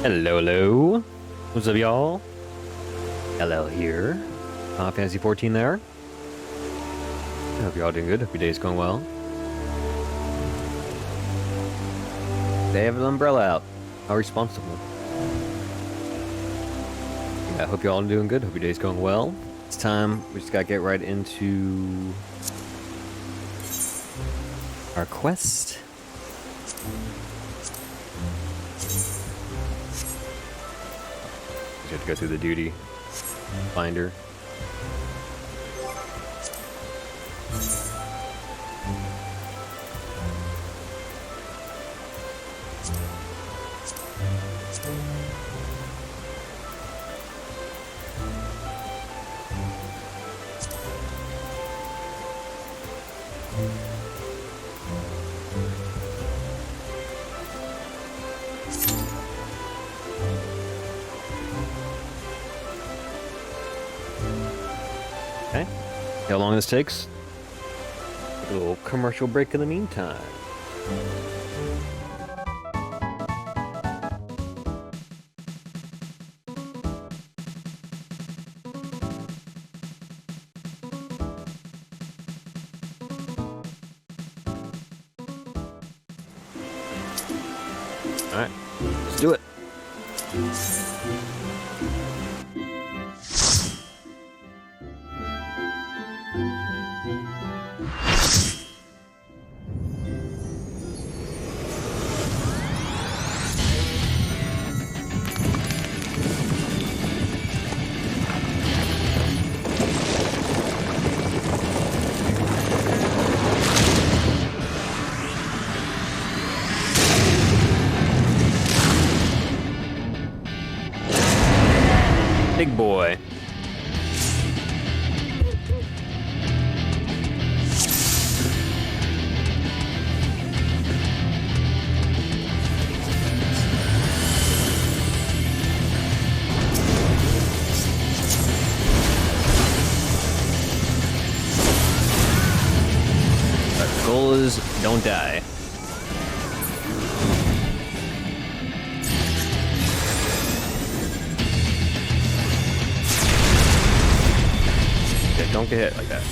Hello, hello. What's up, y'all? Hello here. Fantasy 14 there. I hope you're all doing good. Hope your day's going well. They have an umbrella out. How responsible. Yeah, I hope you're all doing good. Hope your day's going well. It's time. We just gotta get right into our quest. We have to go through the duty finder. Okay. How long this takes? Take a little commercial break in the meantime. Alright, let's do it. Big boy. Our goal is don't die. Don't get hit like that.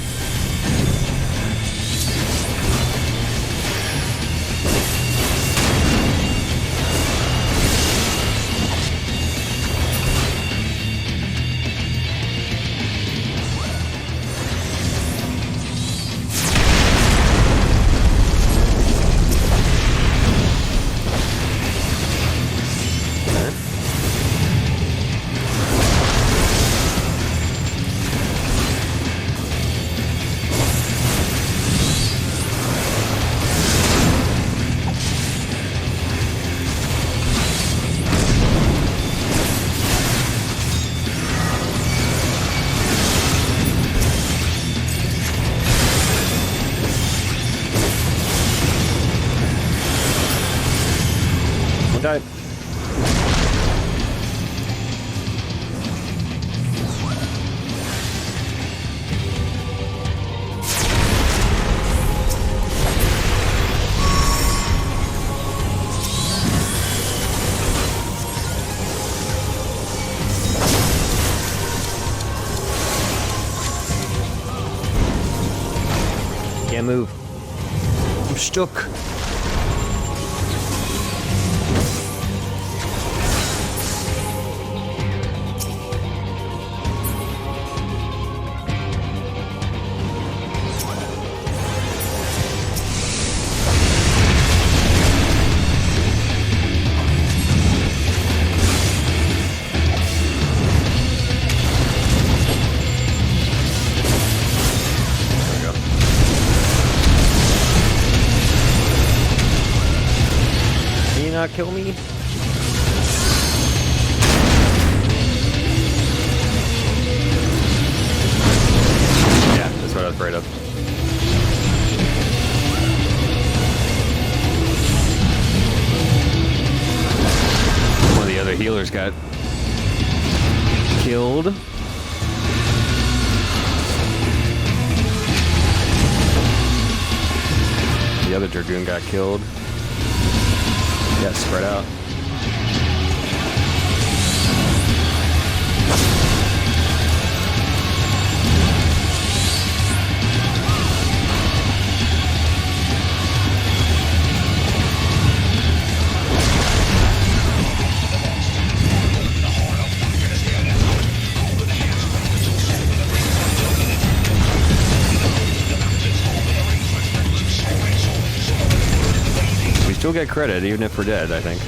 Died. Can't move. I'm stuck. Not kill me? Yeah, that's what I was afraid of. One of the other healers got killed. The other Dragoon got killed. Yeah, spread out. still get credit, even if we're dead, I think.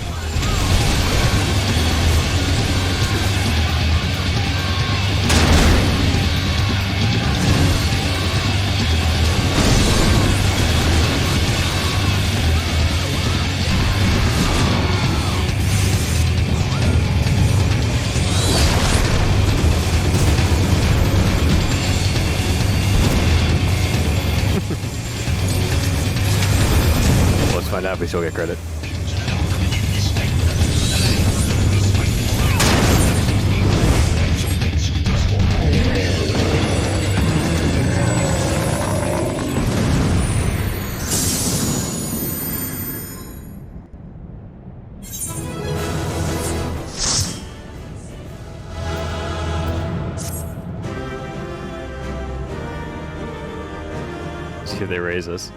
Let's find out if we still get credit. See if they raise us.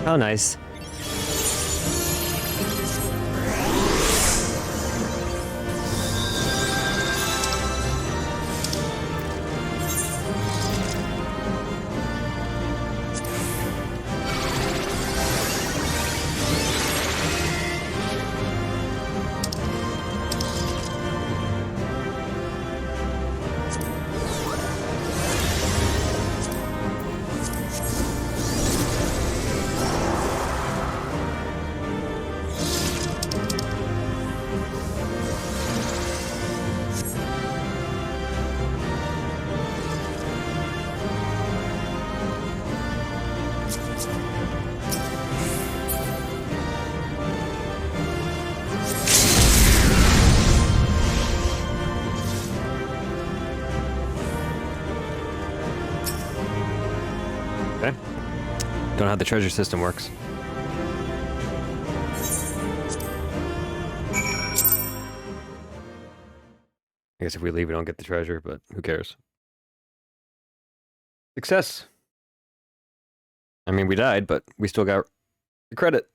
Oh, nice. Okay. Don't know how the treasure system works. I guess if we leave, we don't get the treasure, but who cares? Success! I mean, we died, but we still got the credit.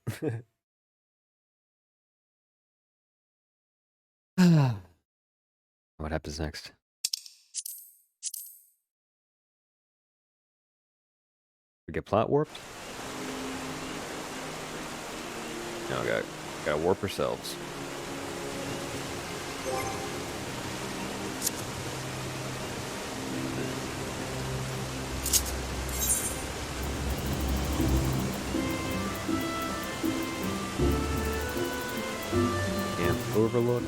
What happens next? We get plot warped? No, gotta warp ourselves. Can't overlook.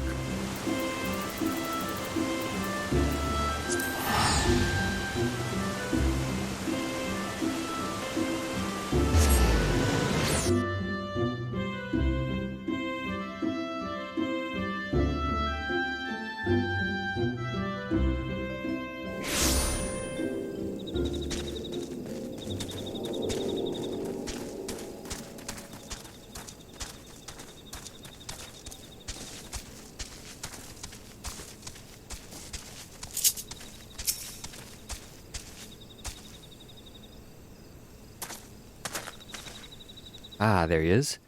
Ah, there he is.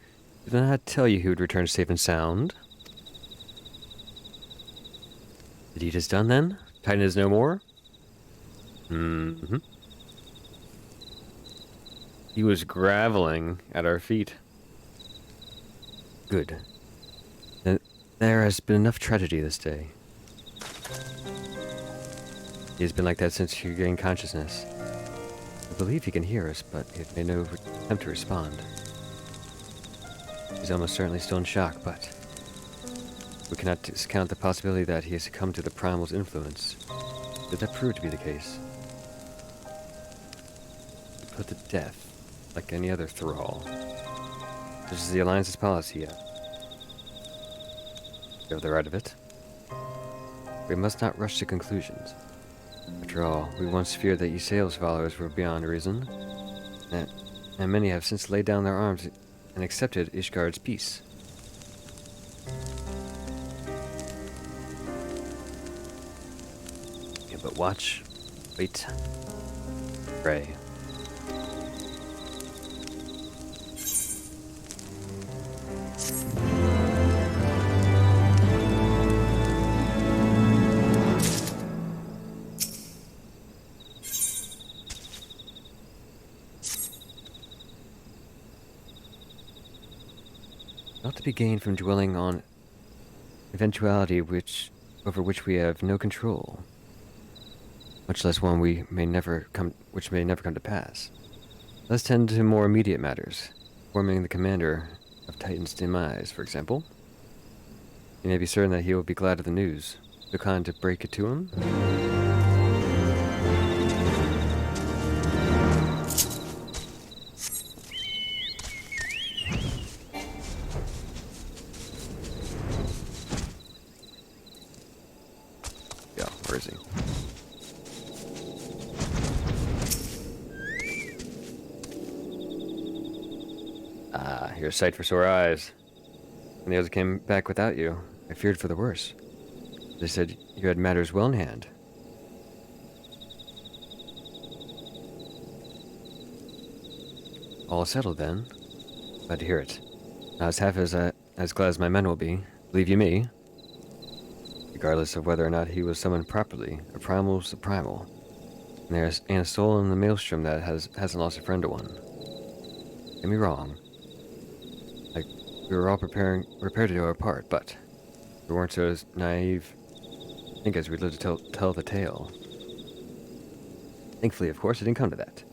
Did I not tell you he would return safe and sound? The deed is done then? Titan is no more? Mm-hmm. He was groveling at our feet. Good. There has been enough tragedy this day. He has been like that since he regained consciousness. I believe he can hear us, but he has made no attempt to respond. He's almost certainly still in shock, but we cannot discount the possibility that he has succumbed to the primal's influence. Did that prove to be the case? He put to death, like any other thrall. This is the Alliance's policy, yeah. You have the right of it. We must not rush to conclusions. After all, we once feared that Ysael's followers were beyond reason. and many have since laid down their arms and accepted Ishgard's peace. Yeah, but watch, wait, pray. Not to be gained from dwelling on eventuality over which we have no control, much less one which may never come to pass. Let's tend to more immediate matters, forming the commander of Titan's demise, for example. You may be certain that he will be glad of the news. So kind to break it to him. Yeah, where is he? Ah, you're a sight for sore eyes. When the others came back without you, I feared for the worst. They said you had matters well in hand. All settled then. Glad to hear it. Not as half as glad as my men will be. Believe you me. Regardless of whether or not he was summoned properly, a primal's a primal. And there's a soul in the maelstrom that hasn't lost a friend to one. Don't get me wrong. We were all prepared to do our part, but we weren't so naive, I think, as we lived to tell the tale. Thankfully, of course, it didn't come to that.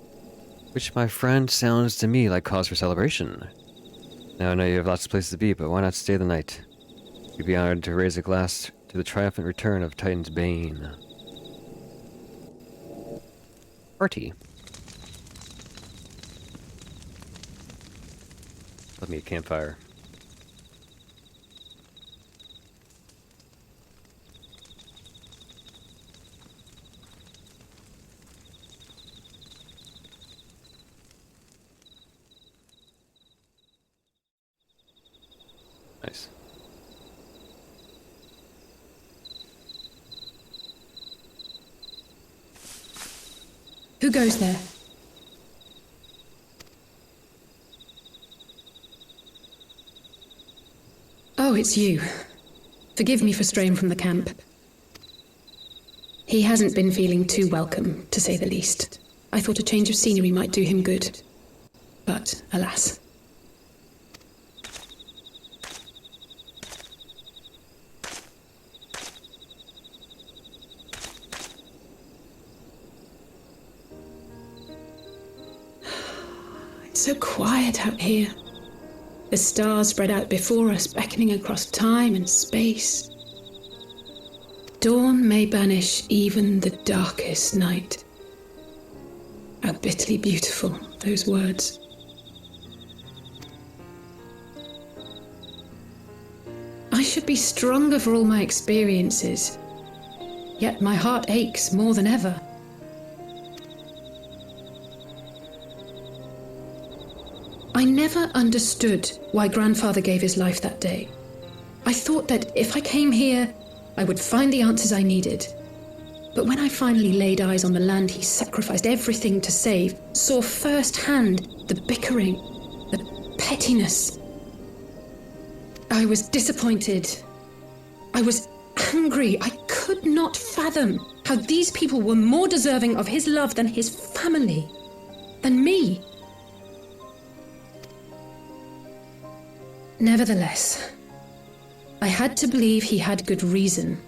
Which, my friend, sounds to me like cause for celebration. Now I know you have lots of places to be, but why not stay the night? You'd be honored to raise a glass to the triumphant return of Titan's Bane. Party. Let me a campfire. Nice. Who goes there? Oh, it's you. Forgive me for straying from the camp. He hasn't been feeling too welcome, to say the least. I thought a change of scenery might do him good. But, alas. It's so quiet out here. The stars spread out before us, beckoning across time and space. Dawn may banish even the darkest night. How bitterly beautiful, those words. I should be stronger for all my experiences, yet my heart aches more than ever. I never understood why Grandfather gave his life that day. I thought that if I came here, I would find the answers I needed. But when I finally laid eyes on the land he sacrificed everything to save, saw firsthand the bickering, the pettiness, I was disappointed. I was angry. I could not fathom how these people were more deserving of his love than his family, than me. Nevertheless, I had to believe he had good reason.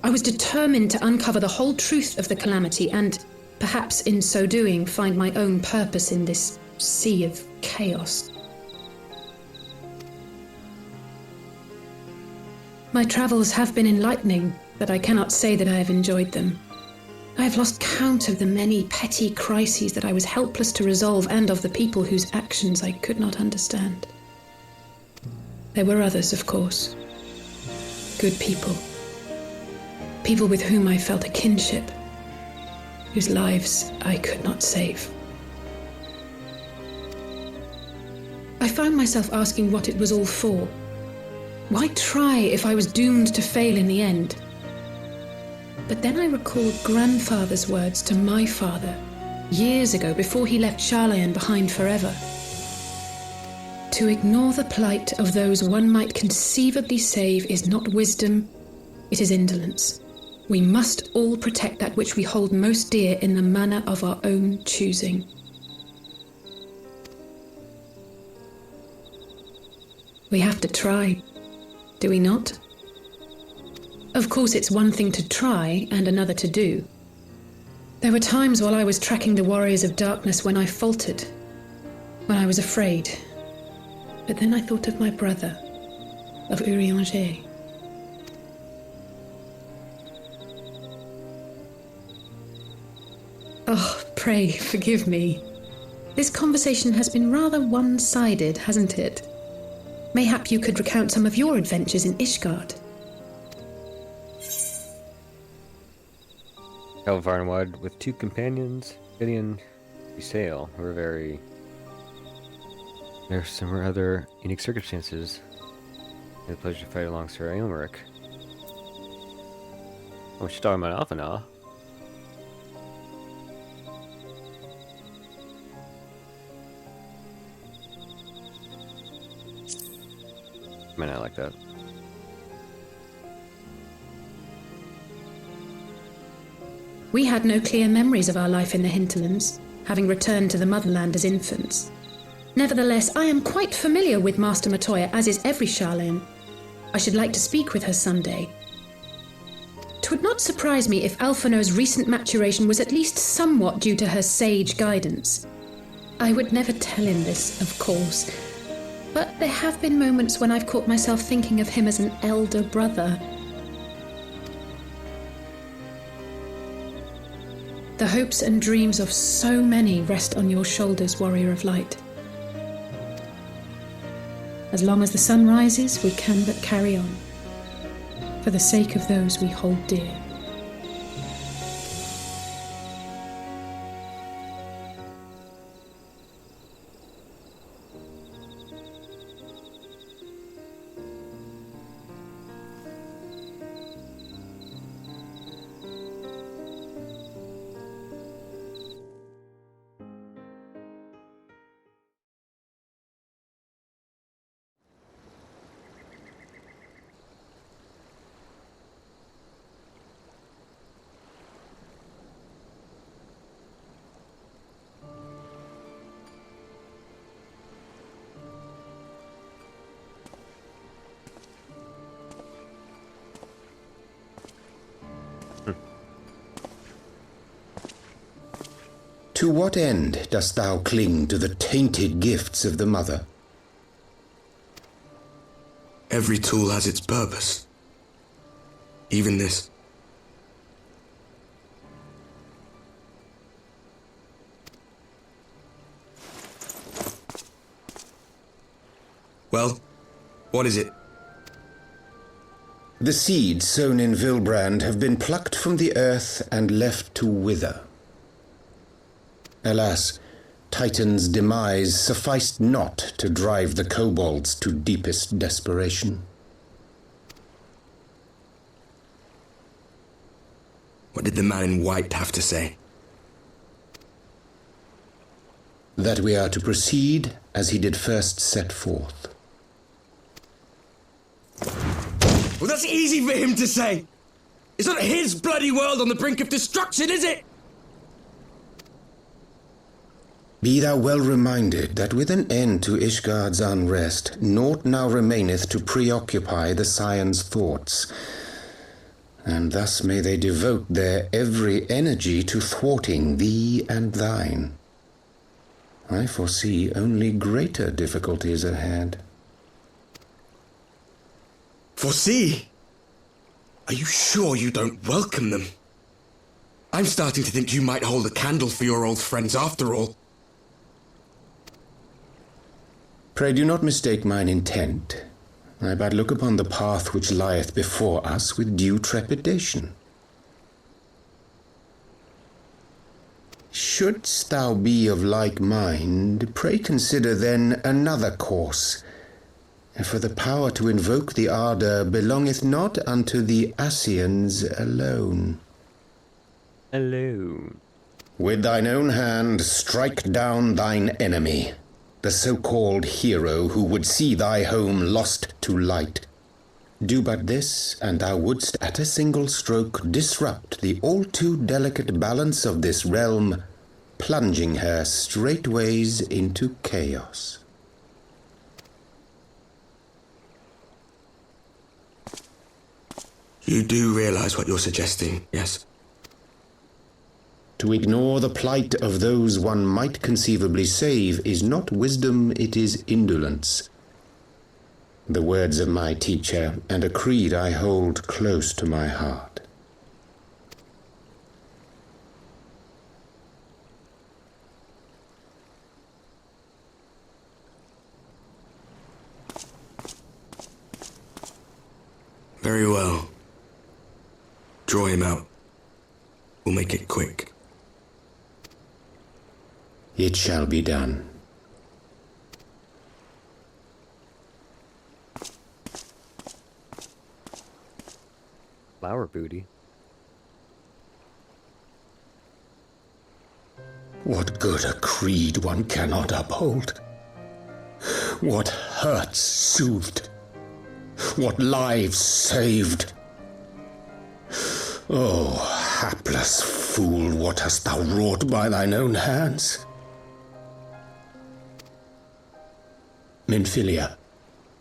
I was determined to uncover the whole truth of the calamity and, perhaps in so doing, find my own purpose in this sea of chaos. My travels have been enlightening, but I cannot say that I have enjoyed them. I have lost count of the many petty crises that I was helpless to resolve and of the people whose actions I could not understand. There were others, of course. Good people. People with whom I felt a kinship, whose lives I could not save. I found myself asking what it was all for. Why try if I was doomed to fail in the end? But then I recalled grandfather's words to my father, years ago before he left Charlayan behind forever. To ignore the plight of those one might conceivably save is not wisdom, it is indolence. We must all protect that which we hold most dear in the manner of our own choosing. We have to try, do we not? Of course, it's one thing to try and another to do. There were times while I was tracking the warriors of darkness when I faltered, when I was afraid. But then I thought of my brother, of Urianger. Oh, pray forgive me. This conversation has been rather one-sided, hasn't it? Mayhap you could recount some of your adventures in Ishgard. Heavensward with 2 companions, Gideon, Isail, who were there are some other unique circumstances. I had the pleasure to fight alongside Aomeric. Oh, she's talking about Alpha now. Might not like that. We had no clear memories of our life in the hinterlands, having returned to the motherland as infants. Nevertheless, I am quite familiar with Master Matoya, as is every Charlayan. I should like to speak with her someday. 'Twould not surprise me if Alphino's recent maturation was at least somewhat due to her sage guidance. I would never tell him this, of course, but there have been moments when I've caught myself thinking of him as an elder brother. The hopes and dreams of so many rest on your shoulders, Warrior of Light. As long as the sun rises, we can but carry on, for the sake of those we hold dear. To what end dost thou cling to the tainted gifts of the Mother? Every tool has its purpose. Even this. Well, what is it? The seeds sown in Vilbrand have been plucked from the earth and left to wither. Alas, Titan's demise sufficed not to drive the kobolds to deepest desperation. What did the man in white have to say? That we are to proceed as he did first set forth. Well, that's easy for him to say. It's not his bloody world on the brink of destruction, is it? Be thou well reminded that with an end to Ishgard's unrest, naught now remaineth to preoccupy the Scion's thoughts, and thus may they devote their every energy to thwarting thee and thine. I foresee only greater difficulties ahead. Foresee? Are you sure you don't welcome them? I'm starting to think you might hold a candle for your old friends after all. Pray do not mistake mine intent. I but look upon the path which lieth before us with due trepidation. Shouldst thou be of like mind, pray consider then another course. For the power to invoke the ardour belongeth not unto the Asians alone. Hello. With thine own hand strike down thine enemy, the so-called hero who would see thy home lost to light. Do but this, and thou wouldst at a single stroke disrupt the all-too-delicate balance of this realm, plunging her straightways into chaos. You do realize what you're suggesting, yes? To ignore the plight of those one might conceivably save is not wisdom, it is indolence. The words of my teacher, and a creed I hold close to my heart. Very well. Draw him out. We'll make it quick. It shall be done. Flower booty. What good a creed one cannot uphold? What hurts soothed? What lives saved? Oh, hapless fool, what hast thou wrought by thine own hands? Minfilia,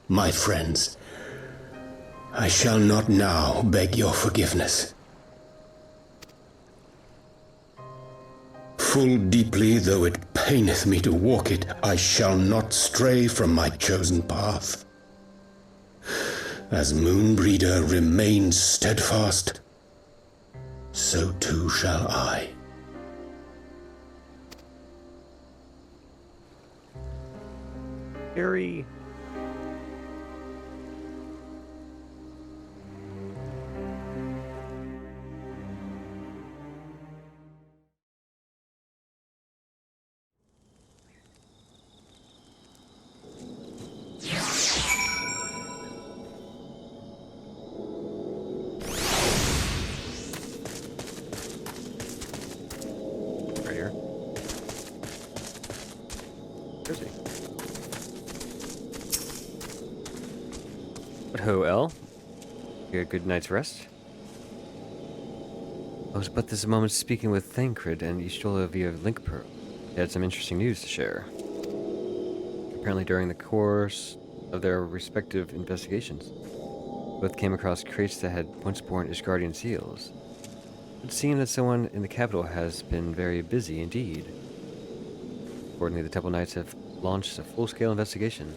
my friends, I shall not now beg your forgiveness. Full deeply though it paineth me to walk it, I shall not stray from my chosen path. As Moonbreeder remains steadfast, so too shall I. Harry. Right here. Where's he? But ho, El. You get a good night's rest? I was but this moment speaking with Thancred and Ishtola via Linkpearl. They had some interesting news to share. Apparently during the course of their respective investigations, both came across crates that had once borne Ishgardian seals. It seemed that someone in the capital has been very busy indeed. Accordingly, the Temple Knights have launched a full-scale investigation.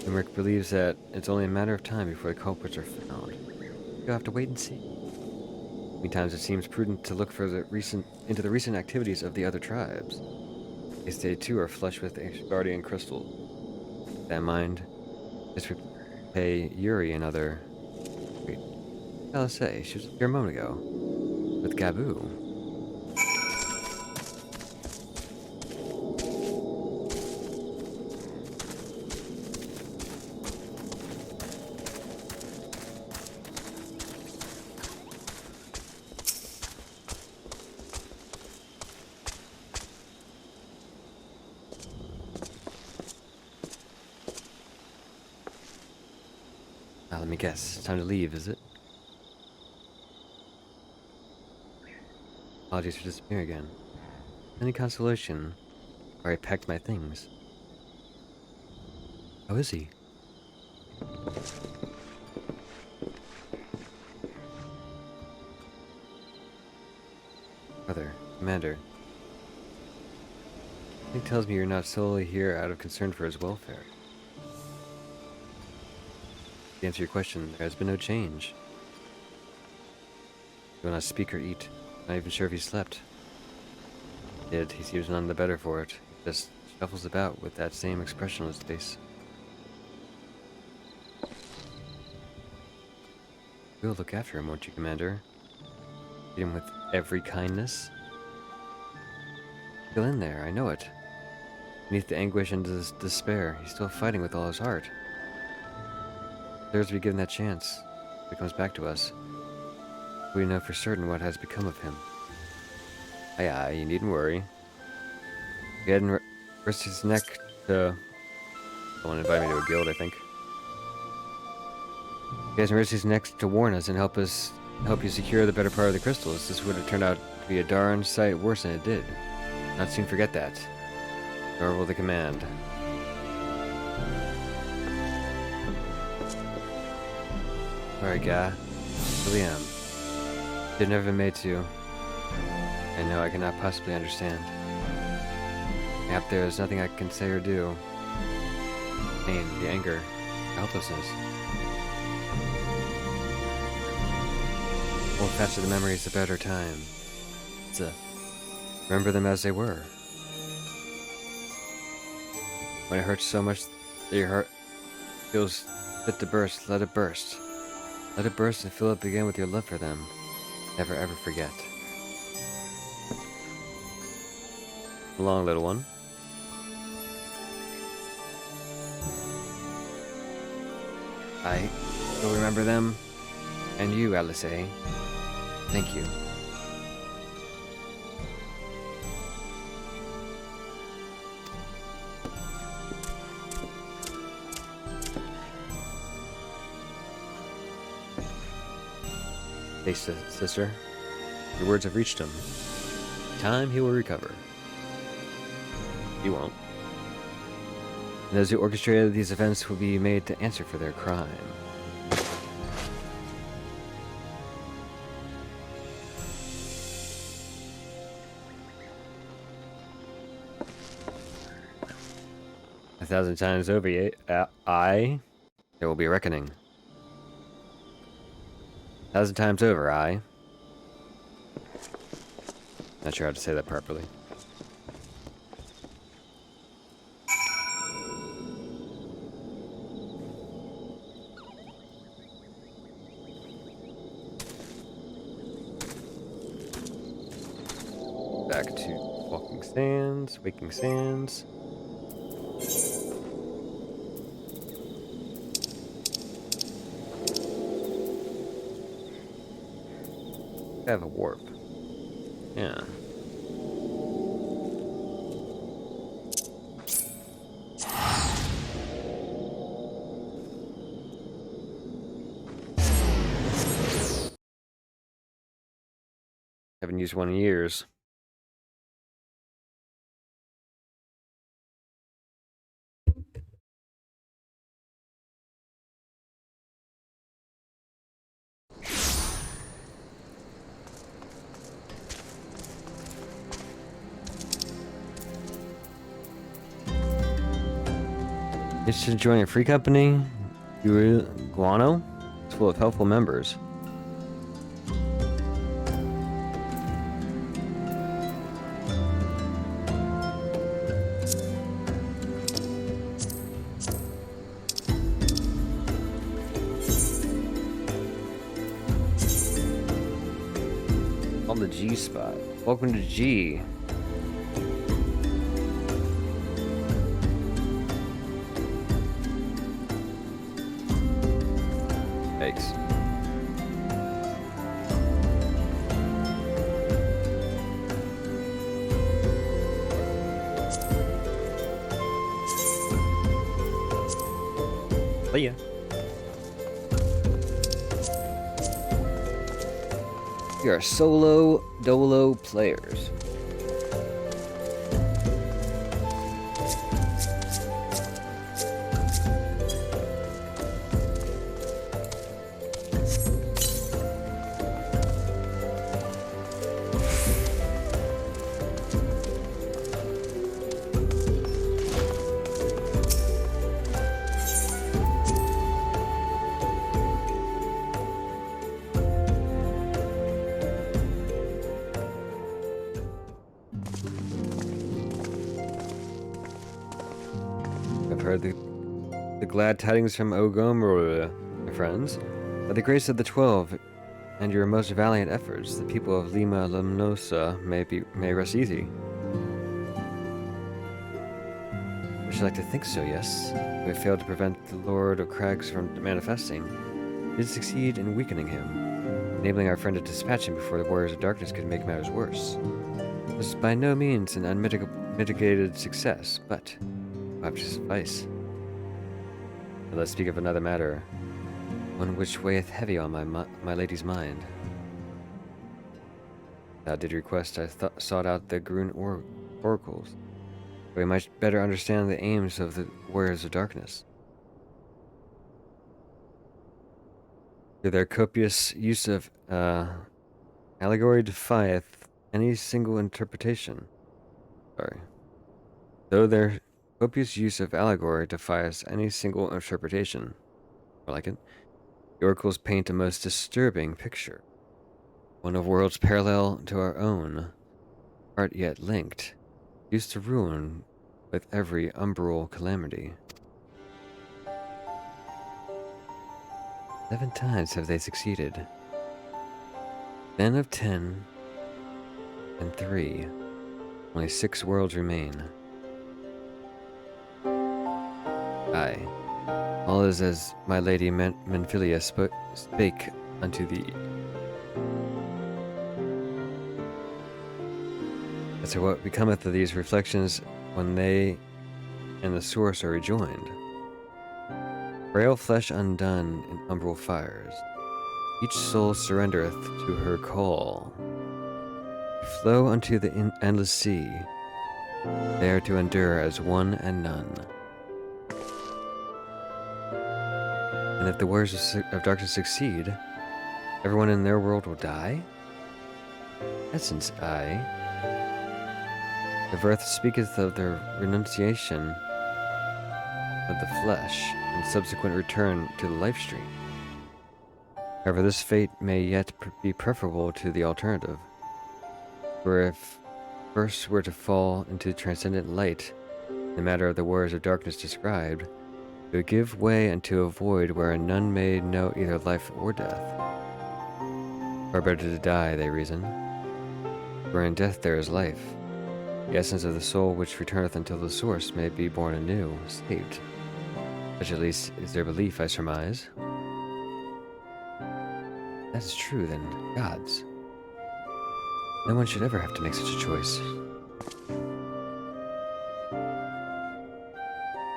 Emmerich believes that it's only a matter of time before the culprits are found. You'll have to wait and see. Meantime, it seems prudent to look into the recent activities of the other tribes. They too are flush with Ishgardian crystals. With that in mind, just repay Yuri another. Wait, I'll say she was here a moment ago with Gabu. Now, let me guess. It's time to leave, is it? Apologies for disappearing again. Any consolation? I already packed my things. How is he? Brother, Commander. He tells me you're not solely here out of concern for his welfare. To answer your question, there has been no change. He will not speak or eat. Not even sure if he slept. Yet he seems none the better for it. He just shuffles about with that same expression on his face. We'll look after him, won't you, Commander? Treat him with every kindness. Still in there, I know it. Beneath the anguish and despair, he's still fighting with all his heart. Deserves to be given that chance. If he comes back to us, we know for certain what has become of him. Aye, you needn't worry. He hadn't risked his neck to... Someone invited me to a guild, I think. He hasn't risked his neck to warn us and help you secure the better part of the crystals. This would have turned out to be a darn sight worse than it did. Not soon forget that. Nor will the command. Sorry, guy. Really am. You've never been made to. I know I cannot possibly understand. Yep, there is nothing I can say or do. The pain, the anger, the helplessness. Hold fast to the memories of better time. Remember them as they were. When it hurts so much that your heart feels fit to burst, let it burst. Let it burst and fill up again with your love for them. Never ever forget. Long little one. I will remember them. And you, Alice. Thank you. Hey, sister. Your words have reached him. Time he will recover. You won't. And those who orchestrated these events will be made to answer for their crime. A thousand times over, there will be a reckoning. 1,000 times over, Not sure how to say that properly. Back to Walking Sands, Waking Sands. I have a warp. Yeah. Haven't used one in years. Interested in joining a free company? Guano? It's full of helpful members. On the G spot. Welcome to G. Thanks. See ya. We are solo dolo players. I've heard the glad tidings from Ogomro, my friends. By the grace of the 12 and your most valiant efforts, the people of Lima Lumnosa may rest easy. I should like to think so, yes. We failed to prevent the Lord of Crags from manifesting. We did succeed in weakening him, enabling our friend to dispatch him before the Warriors of Darkness could make matters worse. It was by no means an unmitigated success, but will have to suffice. But let's speak of another matter, one which weigheth heavy on my lady's mind. Thou did request I sought out the Grun oracles, that we might better understand the aims of the Warriors of Darkness. Through their copious use of allegory defieth any single interpretation. Though their copious use of allegory defies any single interpretation, I like it, the oracles paint a most disturbing picture. One of worlds parallel to our own, art yet linked, used to ruin with every umbral calamity. 7 times have they succeeded. Then of 10 and 3, only 6 worlds remain. Aye, all is as my lady Menphilia spake unto thee. As to what becometh of these reflections when they and the source are rejoined. Frail flesh undone in umbral fires, each soul surrendereth to her call. To flow unto the endless sea, there to endure as one and none. And if the Warriors of Darkness succeed, everyone in their world will die? Essence, aye. The verse speaketh of their renunciation of the flesh and subsequent return to the life stream. However, this fate may yet be preferable to the alternative. For if first were to fall into transcendent light, the matter of the Warriors of Darkness described, it would give way into a void wherein none may know either life or death. Far better to die, they reason, for in death there is life. The essence of the soul which returneth until the source may be born anew, saved. Such at least is their belief, I surmise. That is true, then, gods. No one should ever have to make such a choice.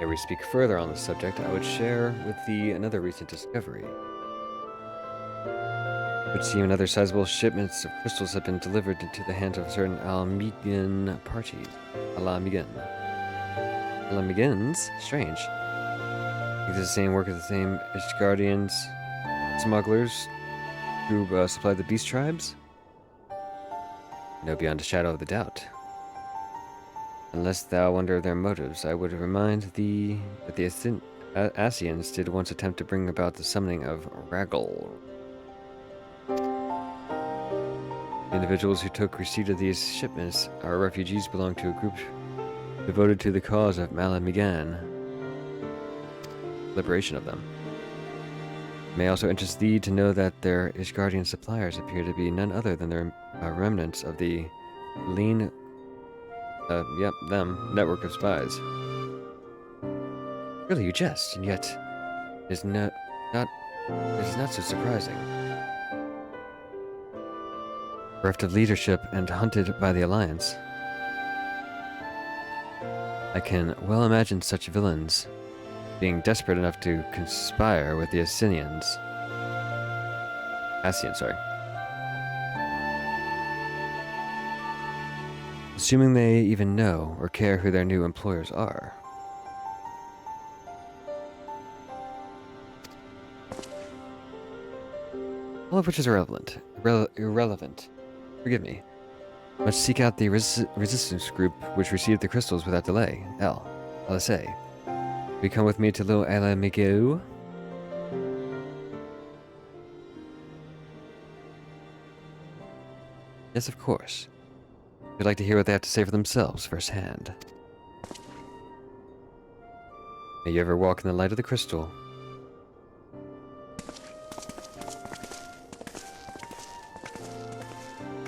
Ere we speak further on the subject, I would share with thee another recent discovery. It would seem another sizable shipments of crystals have been delivered into the hands of certain Alamigan parties. Alamigans? Strange. Is the same work as the same Ishgardians smugglers who supplied the beast tribes? No, beyond a shadow of a doubt. Unless thou wonder their motives, I would remind thee that the Asians did once attempt to bring about the summoning of Ragul. The individuals who took receipt of these shipments are refugees belonging to a group devoted to the cause of Malamigan. Liberation of them. It may also interest thee to know that their Ishgardian suppliers appear to be none other than their remnants of the network of spies. Really, you jest, and yet it is not so surprising. Bereft of leadership and hunted by the Alliance, I can well imagine such villains being desperate enough to conspire with the Asians, assuming they even know or care who their new employers are. All of which is irrelevant. Forgive me. Must seek out the resistance group which received the crystals without delay. LSA. Will you come with me to Little Alamigo? Yes, of course. We'd like to hear what they have to say for themselves firsthand. May you ever walk in the light of the crystal.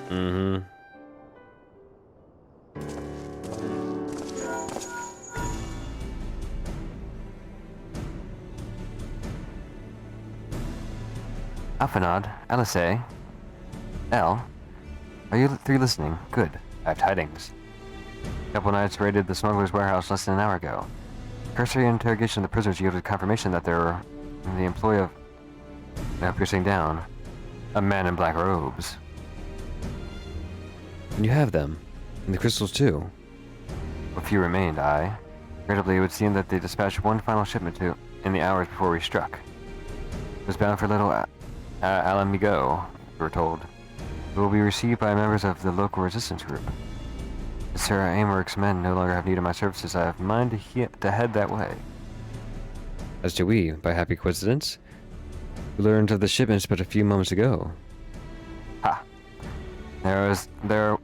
Mm-hmm. Finod, Alice, El, are you three listening? Good. I have tidings. A couple nights raided the smuggler's warehouse less than an hour ago. Cursory interrogation of the prisoners yielded confirmation that they were in the employ of, now piercing down, a man in black robes. And you have them. And the crystals too. A few remained, aye. Incredibly, it would seem that they dispatched one final shipment to in the hours before we struck. It was bound for little Alamigo, we were told. It will be received by members of the local resistance group. As Sir Ameryk's men no longer have need of my services, I have in mind to head that way. As do we, by happy coincidence. We learned of the shipments but a few moments ago. Ha! There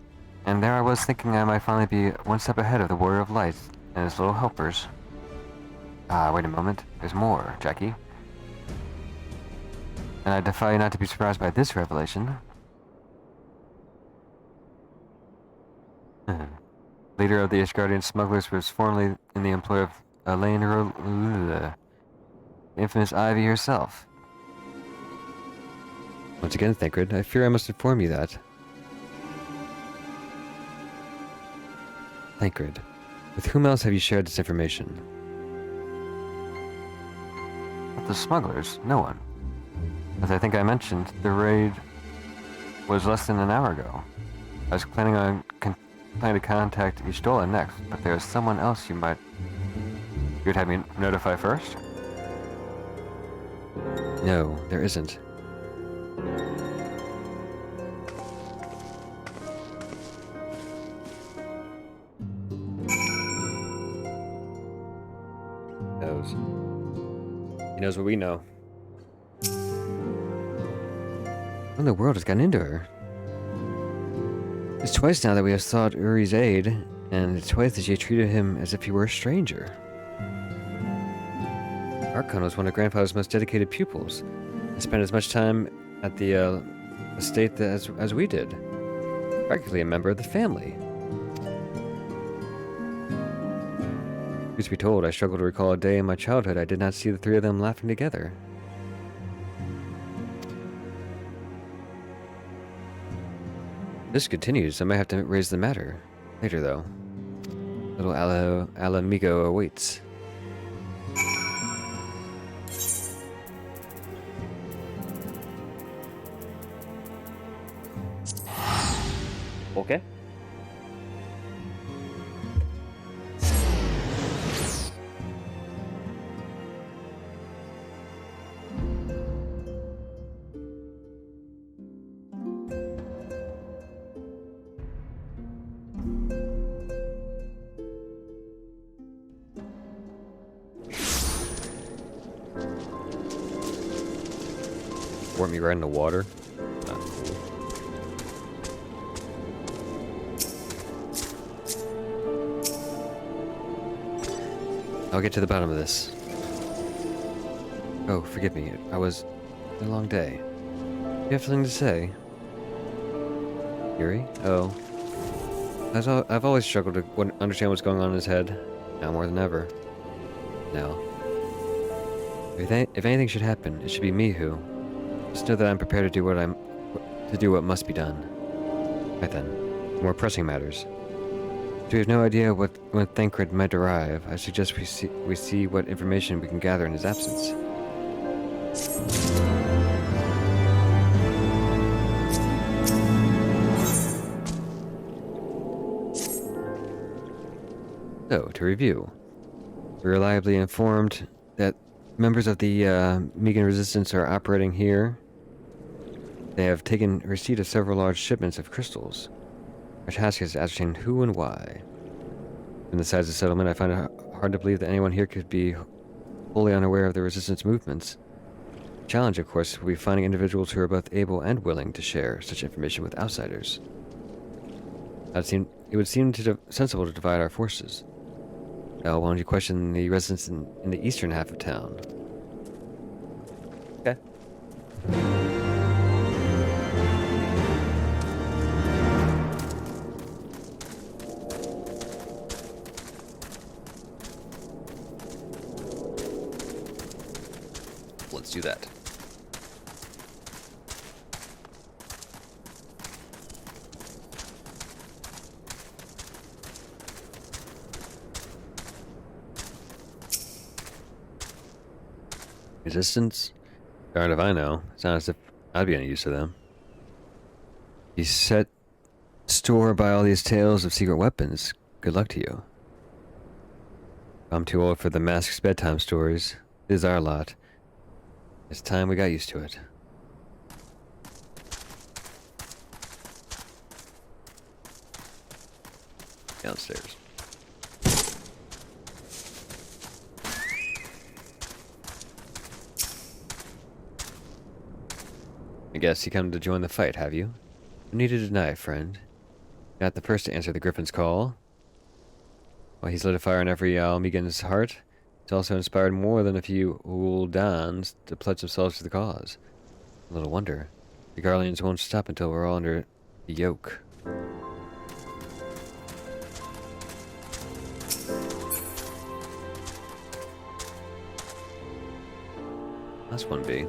I was thinking I might finally be one step ahead of the Warrior of Light and his little helpers. Ah, wait a moment. There's more, Jackie. And I defy you not to be surprised by this revelation. Leader of the Ishgardian smugglers was formerly in the employ of Elaine the infamous Ivy herself. Once again, Thancred, I fear I must inform you that. Thancred, with whom else have you shared this information? With the smugglers, no one. As I think I mentioned, the raid was less than an hour ago. I was planning to contact Ishtola next, but there's someone else you would have me notify first? No, there isn't. He knows what we know. What in the world has gotten into her? It's twice now that we have sought Uri's aid, and it's twice that she treated him as if he were a stranger. Archon was one of Grandfather's most dedicated pupils, and spent as much time at the estate as we did. Practically a member of the family. Truth be told, I struggle to recall a day in my childhood I did not see the three of them laughing together. If this continues, I might have to raise the matter. Later, though. Little Alamigo awaits. Okay. Warp me right in the water. I'll get to the bottom of this. Oh, forgive me. I was a long day. You have something to say? Yuri? Oh. I've always struggled to understand what's going on in his head. Now more than ever. Now. If anything should happen, it should be me who. Just know that I'm prepared to do what must be done. Right then. More pressing matters. If we have no idea when Thancred might arrive, I suggest we see what information we can gather in his absence. So, to review, we're reliably informed that members of the Megan Resistance are operating here. They have taken receipt of several large shipments of crystals. Our task is to ascertain who and why. From the size of the settlement, I find it hard to believe that anyone here could be wholly unaware of the Resistance movements. The challenge, of course, will be finding individuals who are both able and willing to share such information with outsiders. It would seem sensible to divide our forces. Why don't you question the residents in the eastern half of town? Okay. Let's do that. Resistance? Darned if I know. It's not as if I'd be any use to them. You set store by all these tales of secret weapons. Good luck to you. I'm too old for the mask's bedtime stories. It is our lot. It's time we got used to it. Downstairs. I guess you come to join the fight, have you? No need to deny, friend. You're not the first to answer the Griffin's call. While he's lit a fire in every Almegan's heart, he's also inspired more than a few Uldans to pledge themselves to the cause. Little wonder. The Garleans won't stop until we're all under the yoke. That's one B.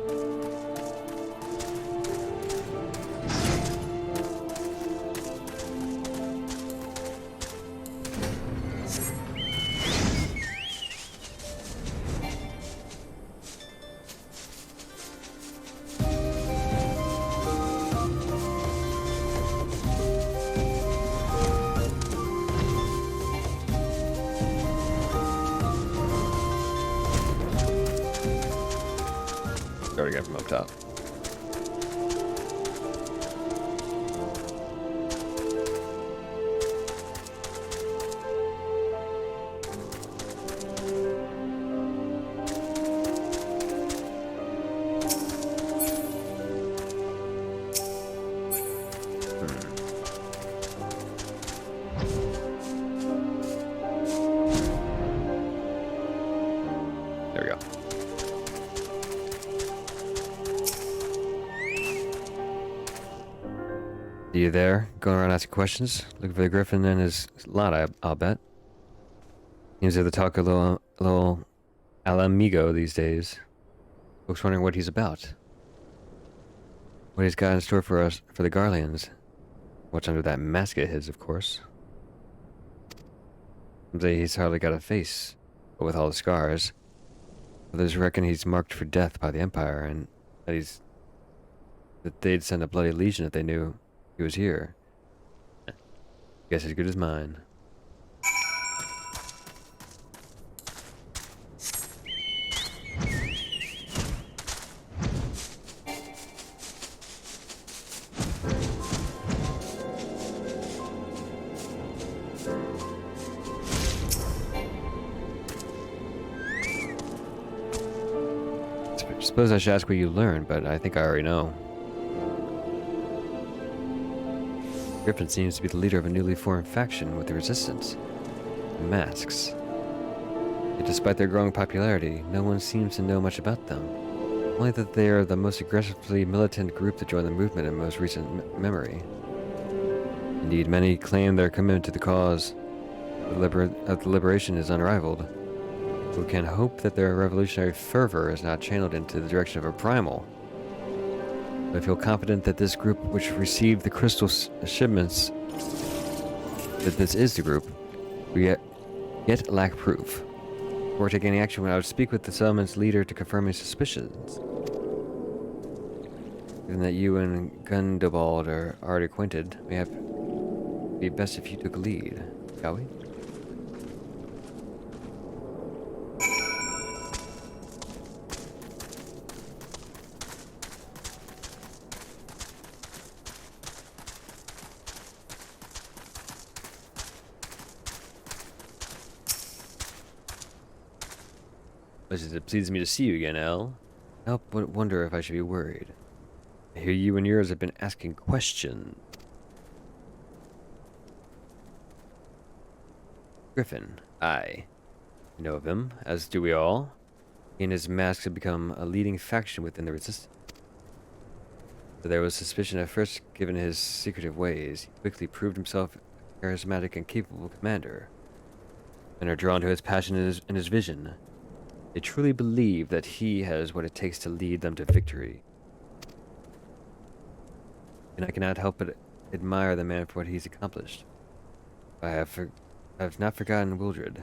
Already got from up top. There we go. See you there, going around asking questions, looking for the Griffin and his lot, I'll bet. Seems to the talk a little alamigo these days. Folks wondering what he's about. What he's got in store for us, for the Garleans. What's under that mask of his, of course. Some say he's hardly got a face, but with all the scars. Others reckon he's marked for death by the Empire, and that they'd send a bloody legion if they knew he was here. Guess as good as mine. Suppose I should ask what you learned, but I think I already know. Griffin seems to be the leader of a newly formed faction with the Resistance. The Masks. Yet despite their growing popularity, no one seems to know much about them. Only that they are the most aggressively militant group to join the movement in most recent memory. Indeed, many claim their commitment to the cause of the liberation is unrivaled. We can hope that their revolutionary fervor is not channeled into the direction of a primal. But I feel confident that this group, which received the crystal shipments, that this is the group, we yet lack proof. Before taking any action, I would speak with the settlement's leader to confirm his suspicions. Given that you and Gundobald are already acquainted, it'd be best if you took a lead, shall we? It pleases me to see you again, El. I help but wonder if I should be worried. I hear you and yours have been asking questions. Griffin, aye. You know of him, as do we all. He and his masks have become a leading faction within the Resistance. Though there was suspicion at first given his secretive ways, he quickly proved himself a charismatic and capable commander. Men are drawn to his passion and his vision. They truly believe that he has what it takes to lead them to victory. And I cannot help but admire the man for what he's accomplished. I have not forgotten Wildred.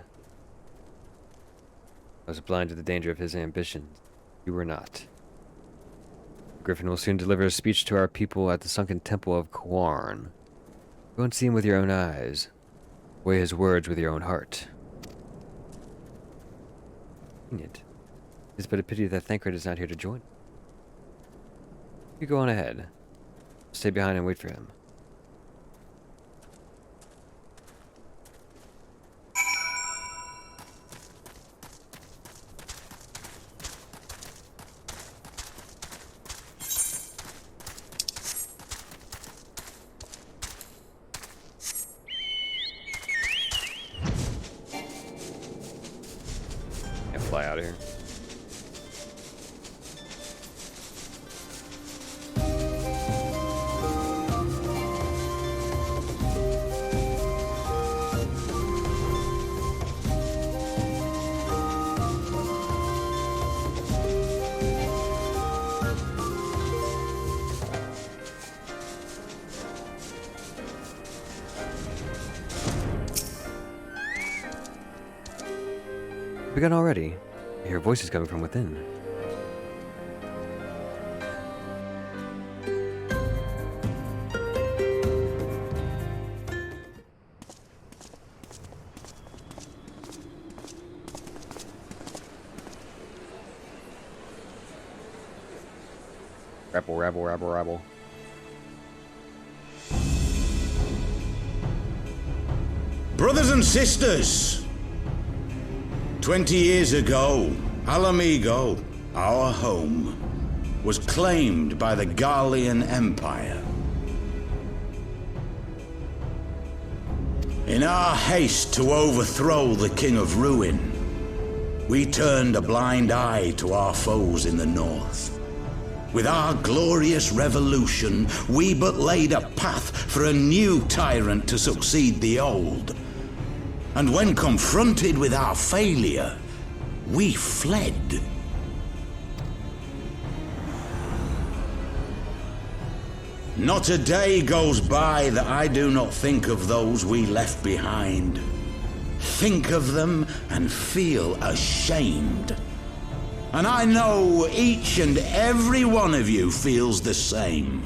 I was blind to the danger of his ambitions. You were not. Griffin will soon deliver a speech to our people at the sunken temple of Kawarn. Go and see him with your own eyes. Weigh his words with your own heart. It is but a pity that Thancred is not here to join. You go on ahead. Stay behind and wait for him. Fly out of here. Begun already. I hear voices coming from within. Rabble, rabble, rabble, rabble. Brothers and sisters, 20 years ago, Alamigo, our home, was claimed by the Garlean Empire. In our haste to overthrow the King of Ruin, we turned a blind eye to our foes in the north. With our glorious revolution, we but laid a path for a new tyrant to succeed the old. And when confronted with our failure, we fled. Not a day goes by that I do not think of those we left behind. Think of them and feel ashamed. And I know each and every one of you feels the same.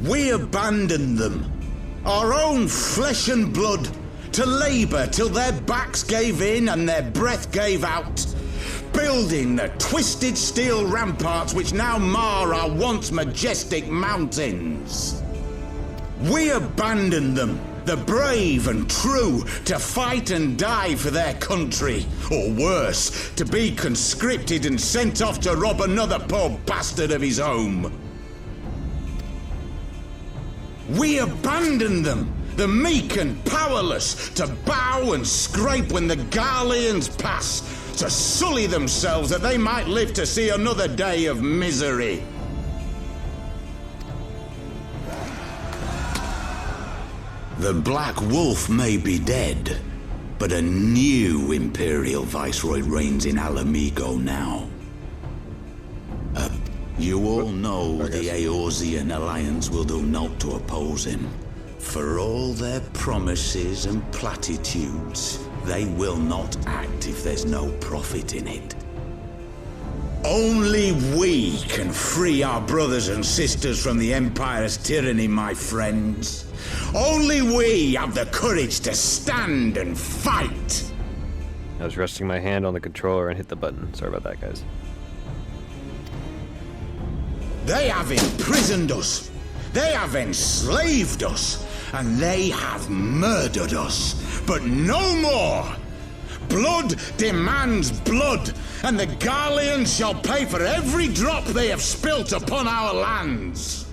We abandoned them, our own flesh and blood, to labor till their backs gave in and their breath gave out, building the twisted steel ramparts which now mar our once majestic mountains. We abandoned them, the brave and true, to fight and die for their country, or worse, to be conscripted and sent off to rob another poor bastard of his home. We abandoned them, the meek and powerless, to bow and scrape when the Garleans pass, to sully themselves that they might live to see another day of misery. The Black Wolf may be dead, but a new Imperial Viceroy reigns in Alamigo now. You all know the Eorzean Alliance will do naught to oppose him. For all their promises and platitudes, they will not act if there's no profit in it. Only we can free our brothers and sisters from the Empire's tyranny, my friends. Only we have the courage to stand and fight. I was resting my hand on the controller and hit the button. Sorry about that, guys. They have imprisoned us, they have enslaved us, and they have murdered us. But no more! Blood demands blood, and the Garleans shall pay for every drop they have spilt upon our lands.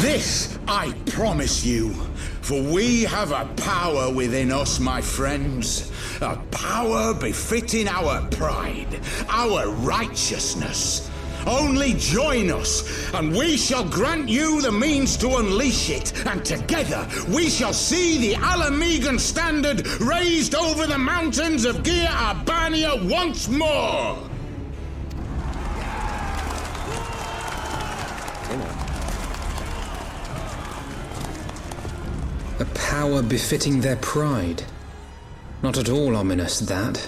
This I promise you, for we have a power within us, my friends. A power befitting our pride, our righteousness. Only join us, and we shall grant you the means to unleash it, and together we shall see the Alamigan standard raised over the mountains of Gia Albania once more! power befitting their pride. Not at all ominous, that.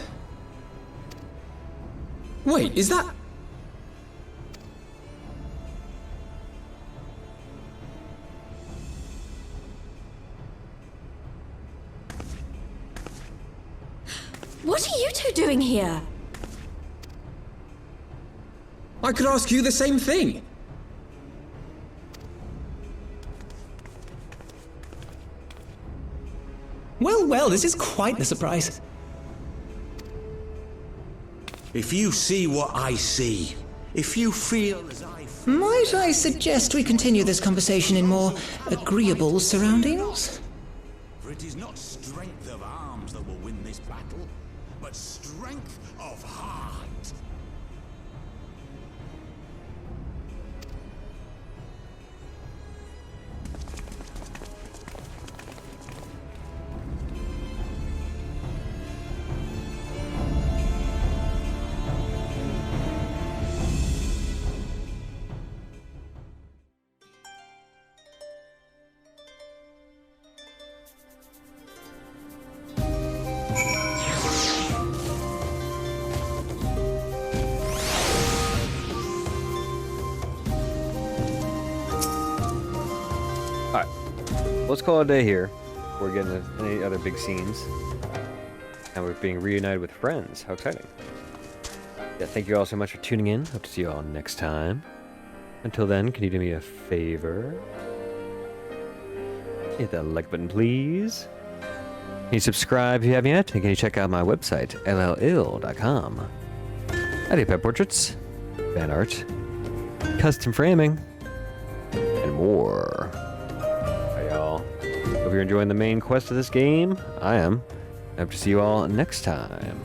Wait, is that... What are you two doing here? I could ask you the same thing. Well, this is quite the surprise. If you see what I see, if you feel as I feel... Might I suggest we continue this conversation in more agreeable surroundings? For it is not strength of arms that will win this battle, but strength of heart. Let's call it a day here. We're getting any other big scenes. And we're being reunited with friends. How exciting. Yeah, thank you all so much for tuning in. Hope to see you all next time. Until then, can you do me a favor? Hit that like button, please. Can you subscribe if you haven't yet? And can you check out my website, lletl.com. I do pet portraits, fan art, custom framing, and more. Hope you're enjoying the main quest of this game. I am. I hope to see you all next time.